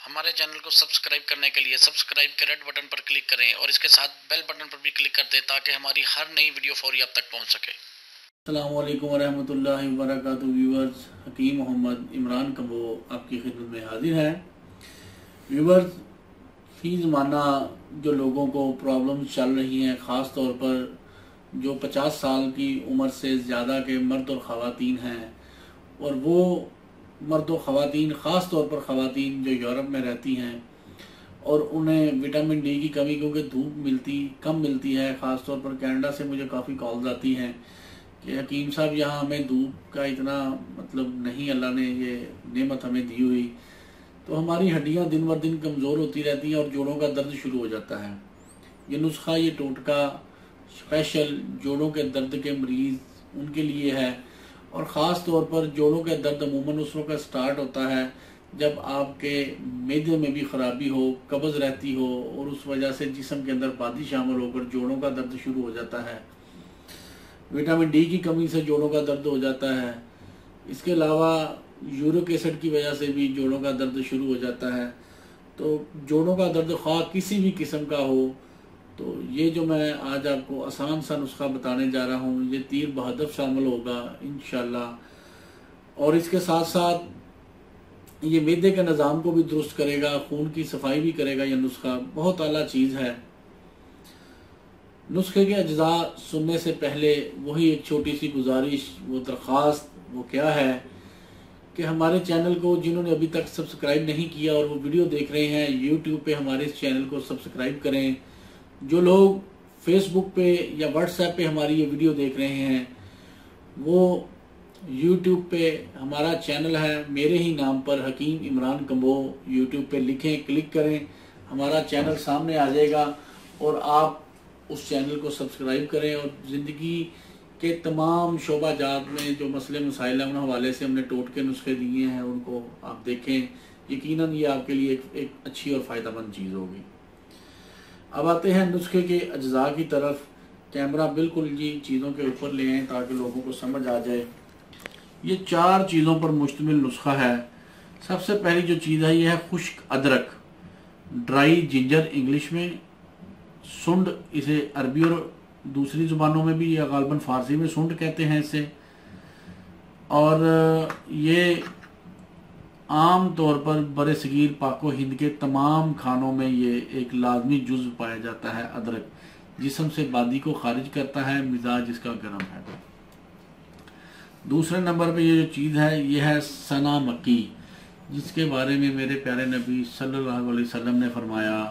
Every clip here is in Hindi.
हमारे चैनल को सब्सक्राइब करने के लिए सब्सक्राइब के रेड बटन पर क्लिक करें और इसके साथ बेल बटन पर भी क्लिक कर दें ताकि हमारी हर नई वीडियो फौरी आप तक पहुंच सके। अस्सलाम वालेकुम वरहमतुल्लाहि वबरकातुहू। व्यूवर्स, हकीम मोहम्मद इमरान कम्बो आपकी खिदमत में हाजिर है। व्यूवर्स, फी ज़माना जो लोगों को प्रॉब्लम्स चल रही हैं, ख़ास तौर पर जो 50 साल की उम्र से ज़्यादा के मर्द और ख़वातीन हैं, और वो मर्द और ख़वातीन ख़ास तौर पर ख़वातीन जो यूरोप में रहती हैं और उन्हें विटामिन डी की कमी, क्योंकि धूप कम मिलती है। ख़ास तौर पर कनाडा से मुझे काफ़ी कॉल्स आती हैं कि हकीम साहब, यहाँ हमें धूप का इतना नहीं, अल्लाह ने ये नेमत हमें दी हुई, तो हमारी हड्डियाँ दिन ब दिन कमज़ोर होती रहती हैं और जोड़ों का दर्द शुरू हो जाता है। ये नुस्खा, ये टोटका स्पेशल जोड़ों के दर्द के मरीज़ उनके लिए है। और ख़ास तौर पर जोड़ों का दर्द अमूमन उस वक्त स्टार्ट होता है जब आपके मैदे में भी ख़राबी हो, कब्ज़ रहती हो और उस वजह से जिस्म के अंदर बादी शामिल होकर जोड़ों का दर्द शुरू हो जाता है। विटामिन डी की कमी से जोड़ों का दर्द हो जाता है। इसके अलावा यूरिक एसिड की वजह से भी जोड़ों का दर्द शुरू हो जाता है। तो जोड़ों का दर्द ख्वाह किसी भी किस्म का हो, तो ये जो मैं आज आपको आसान सा नुस्खा बताने जा रहा हूँ, ये तीर बहदफ शामिल होगा इंशाल्लाह। और इसके साथ साथ ये मैदे के निज़ाम को भी दुरुस्त करेगा, खून की सफाई भी करेगा। यह नुस्खा बहुत आला चीज़ है। नुस्खे के अज्जा सुनने से पहले वही एक छोटी सी गुजारिश, वो दरख्वास्त, वो क्या है कि हमारे चैनल को जिन्होंने अभी तक सब्सक्राइब नहीं किया और वो वीडियो देख रहे हैं यूट्यूब पे, हमारे इस चैनल को सब्सक्राइब करें। जो लोग फेसबुक पे या व्हाट्सएप पे हमारी ये वीडियो देख रहे हैं, वो यूट्यूब पे हमारा चैनल है मेरे ही नाम पर, हकीम इमरान कम्बो, यूट्यूब पे लिखें, क्लिक करें, हमारा चैनल सामने आ जाएगा और आप उस चैनल को सब्सक्राइब करें। और ज़िंदगी के तमाम शोबाजात में जो मसले मसाइल हैं, उन हवाले से हमने टोटके नुस्खे दिए हैं, उनको आप देखें। यकीनन ये आपके लिए एक अच्छी और फ़ायदेमंद चीज़ होगी। अब आते हैं नुस्खे के अज्जा की तरफ। कैमरा बिल्कुल जी चीज़ों के ऊपर ले आएँ ताकि लोगों को समझ आ जाए। ये 4 चीज़ों पर मुश्तमिल नुस्खा है। सबसे पहली जो चीज़ है, ये है खुश्क अदरक, ड्राई जिंजर इंग्लिश में, सुंड इसे अरबी और दूसरी ज़ुबानों में भी, या गालबन फ़ारसी में सुंड कहते हैं इसे। और ये आम तौर पर बरसगीर पाको हिंद के तमाम खानों में ये एक लाजमी जुज़ पाया जाता है। अदरक जिस्म से बादी को खारिज करता है, मिजाज इसका गर्म है। दूसरे नंबर पे ये जो चीज़ है, ये है सना मक्की, जिसके बारे में मेरे प्यारे नबी सल्लल्लाहु अलैहि वसल्लम ने फरमाया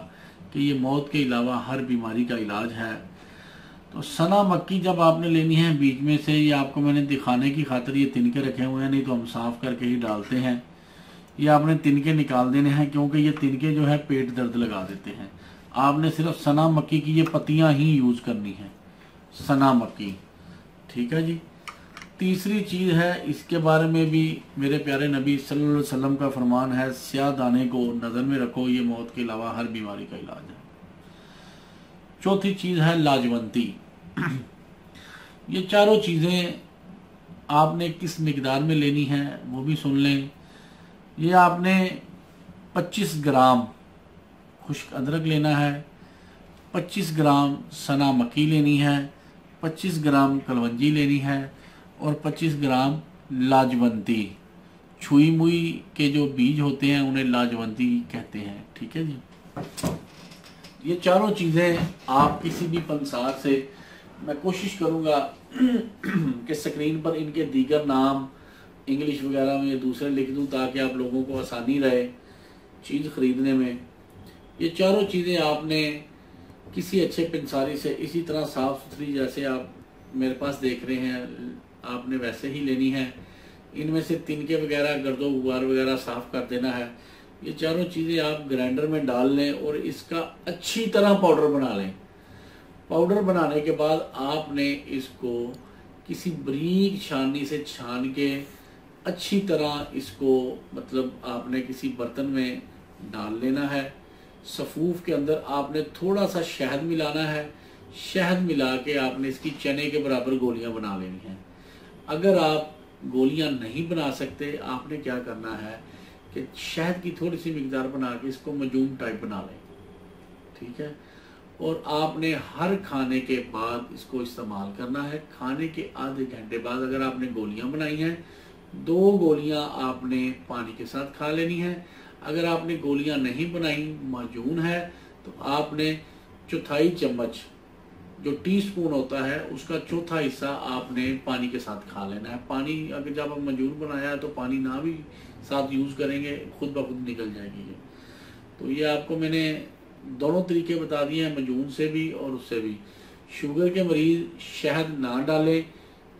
कि ये मौत के अलावा हर बीमारी का इलाज है। तो सना मक्की जब आपने लेनी है बीच में से, ये आपको मैंने दिखाने की खातिर ये तिनके रखे हुए हैं, नहीं तो हम साफ करके ही डालते हैं। ये आपने तिनके निकाल देने हैं, क्योंकि ये तिनके जो है पेट दर्द लगा देते हैं। आपने सिर्फ सना मक्की की ये पत्तियां ही यूज़ करनी है, सना मक्की, ठीक है जी। तीसरी चीज़ है, इसके बारे में भी मेरे प्यारे नबी सल्लल्लाहु अलैहि वसल्लम का फरमान है, स्याह दाने को नज़र में रखो, ये मौत के अलावा हर बीमारी का इलाज है। चौथी चीज़ है लाजवंती। ये चारों चीज़ें आपने किस मिकदार में लेनी है वो भी सुन लें। ये आपने 25 ग्राम खुश्क अदरक लेना है, 25 ग्राम सना मक्की लेनी है, 25 ग्राम कलवंजी लेनी है और 25 ग्राम लाजवंती। छुई मुई के जो बीज होते हैं उन्हें लाजवंती कहते हैं, ठीक है जी। ये चारों चीज़ें आप किसी भी पंसार से, मैं कोशिश करूँगा कि स्क्रीन पर इनके दीगर नाम इंग्लिश वगैरह में दूसरे लिख दूँ ताकि आप लोगों को आसानी रहे चीज़ ख़रीदने में। ये चारों चीज़ें आपने किसी अच्छे पंसारी से इसी तरह साफ़ सुथरी, जैसे आप मेरे पास देख रहे हैं, आपने वैसे ही लेनी है। इनमें से तिनके वगैरह, गर्दो गुबार वगैरह साफ़ कर देना है। ये चारों चीज़ें आप ग्राइंडर में डाल लें और इसका अच्छी तरह पाउडर बना लें। पाउडर बनाने के बाद आपने इसको किसी बारीक छाननी से छान के अच्छी तरह इसको आपने किसी बर्तन में डाल लेना है। सफ़ूफ के अंदर आपने थोड़ा सा शहद मिलाना है। शहद मिला के आपने इसकी चने के बराबर गोलियां बना लेनी हैं। अगर आप गोलियां नहीं बना सकते, आपने क्या करना है कि शहद की थोड़ी सी मिकदार बना के इसको मजूम टाइप बना लें, ठीक है। और आपने हर खाने के बाद इसको इस्तेमाल करना है। खाने के आधे घंटे बाद अगर आपने गोलियां बनाई हैं, 2 गोलियां आपने पानी के साथ खा लेनी है। अगर आपने गोलियां नहीं बनाई, माजून है, तो आपने चौथाई चम्मच जो टीस्पून होता है उसका चौथा हिस्सा आपने पानी के साथ खा लेना है। पानी अगर जब आप मंजूर बनाया तो पानी ना भी साथ यूज़ करेंगे, खुद ब खुद निकल जाएगी ये। तो ये आपको मैंने दोनों तरीके बता दिए हैं, मंजून से भी और उससे भी। शुगर के मरीज शहद ना डालें,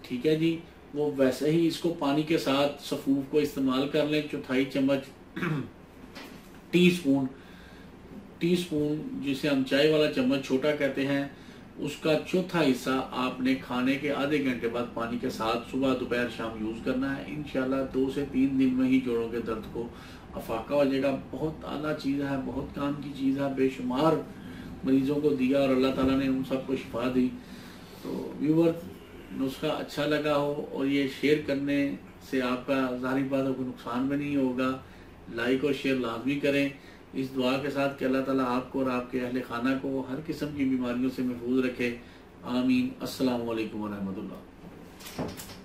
ठीक है जी। वो वैसे ही इसको पानी के साथ सफूफ को इस्तेमाल कर लें। चौथाई चम्मच टीस्पून जिसे हम चाय वाला चम्मच छोटा कहते हैं, उसका चौथा हिस्सा आपने खाने के आधे घंटे बाद पानी के साथ सुबह दोपहर शाम यूज़ करना है। इंशाल्लाह 2 से 3 दिन में ही जोड़ों के दर्द को अफाका हो जाएगा। बहुत आला चीज़ है, बहुत काम की चीज़ है, बेशुमार मरीजों को दिया और अल्लाह ताला ने उन सबको शिफा दी। तो व्यूअर, नुस्खा अच्छा लगा हो और ये शेयर करने से आपका ज़ाहिर बात है कोई नुकसान भी नहीं होगा। लाइक और शेयर लाजमी करें, इस दुआ के साथ कि अल्लाह ताला आपको और आपके अहले खाना को हर किस्म की बीमारियों से महफूज रखे। आमीन। अस्सलामु अलैकुम व रहमतुल्लाह।